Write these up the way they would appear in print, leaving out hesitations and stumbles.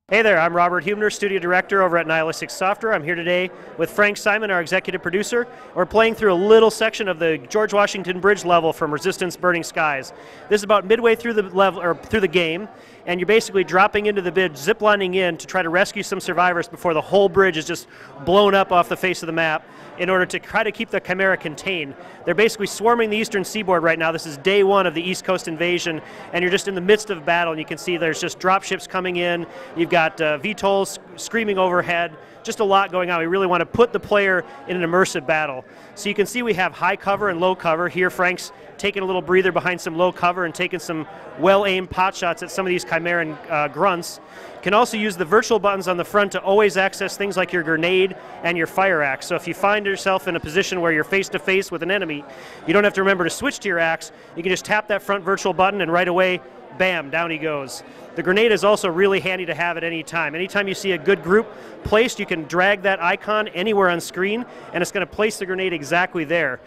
Hey there, I'm Robert Huebner, Studio Director over at Nihilistic Software. I'm here today with Frank Simon, our Executive Producer. We're playing through a little section of the George Washington Bridge level from Resistance Burning Skies. This is about midway through the level, or through the game, and you're basically dropping into the bridge, ziplining in to try to rescue some survivors before the whole bridge is just blown up off the face of the map in order to try to keep the Chimera contained. They're basically swarming the eastern seaboard right now. This is day one of the East Coast invasion, and you're just in the midst of battle, and you can see there's just dropships coming in. You've got VTOLs screaming overhead, just a lot going on. We really want to put the player in an immersive battle. So you can see we have high cover and low cover. Here Frank's taking a little breather behind some low cover and taking some well-aimed pot shots at some of these Chimeran grunts. You can also use the virtual buttons on the front to always access things like your grenade and your fire axe. So if you find yourself in a position where you're face-to-face with an enemy, you don't have to remember to switch to your axe. You can just tap that front virtual button and right away, bam, down he goes. The grenade is also really handy to have at any time. Anytime you see a good group placed, you can drag that icon anywhere on screen, and it's going to place the grenade exactly there.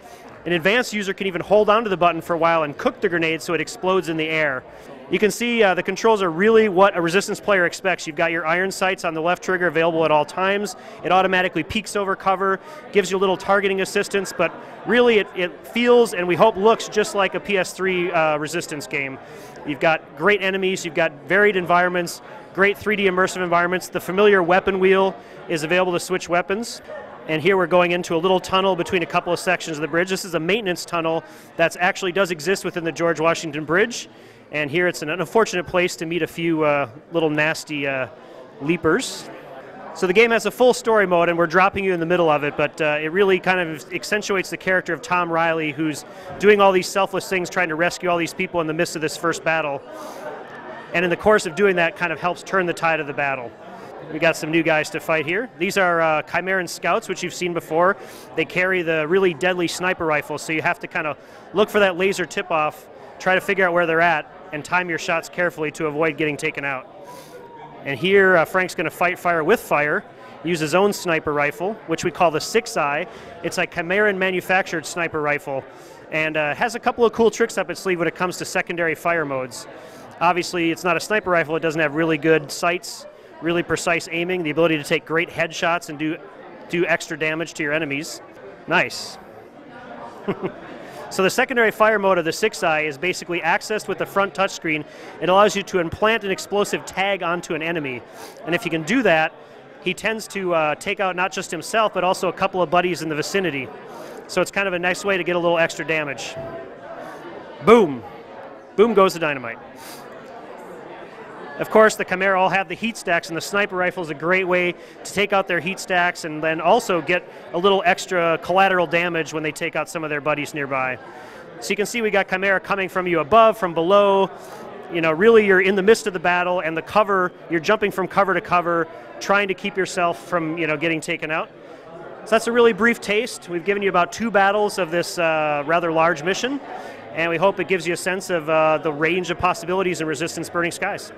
An advanced user can even hold onto the button for a while and cook the grenade so it explodes in the air. You can see the controls are really what a Resistance player expects. You've got your iron sights on the left trigger available at all times. It automatically peeks over cover, gives you a little targeting assistance, but really it feels and we hope looks just like a PS3 Resistance game. You've got great enemies, you've got varied environments, great 3D immersive environments. The familiar weapon wheel is available to switch weapons. And here we're going into a little tunnel between a couple of sections of the bridge. This is a maintenance tunnel that actually does exist within the George Washington Bridge. And here it's an unfortunate place to meet a few little nasty leapers. So the game has a full story mode, and we're dropping you in the middle of it, but it really kind of accentuates the character of Tom Riley, who's doing all these selfless things, trying to rescue all these people in the midst of this first battle. And in the course of doing that, kind of helps turn the tide of the battle. We got some new guys to fight here. These are Chimeran scouts, which you've seen before. They carry the really deadly sniper rifles, so you have to kind of look for that laser tip-off, try to figure out where they're at, and time your shots carefully to avoid getting taken out. And here Frank's going to fight fire with fire, use his own sniper rifle, which we call the 6i. It's a Chimeran manufactured sniper rifle, and has a couple of cool tricks up its sleeve when it comes to secondary fire modes. Obviously, it's not a sniper rifle. It doesn't have really good sights, really precise aiming, the ability to take great headshots and do extra damage to your enemies. Nice. So the secondary fire mode of the 6i is basically accessed with the front touchscreen. It allows you to implant an explosive tag onto an enemy. And if you can do that, he tends to take out not just himself, but also a couple of buddies in the vicinity. So it's kind of a nice way to get a little extra damage. Boom. Boom goes the dynamite. Of course, the Chimera all have the heat stacks, and the sniper rifle is a great way to take out their heat stacks and then also get a little extra collateral damage when they take out some of their buddies nearby. So you can see we got Chimera coming from you above, from below. You know, really you're in the midst of the battle, and the cover, you're jumping from cover to cover, trying to keep yourself from, you know, getting taken out. So that's a really brief taste. We've given you about 2 battles of this rather large mission, and we hope it gives you a sense of the range of possibilities in Resistance Burning Skies.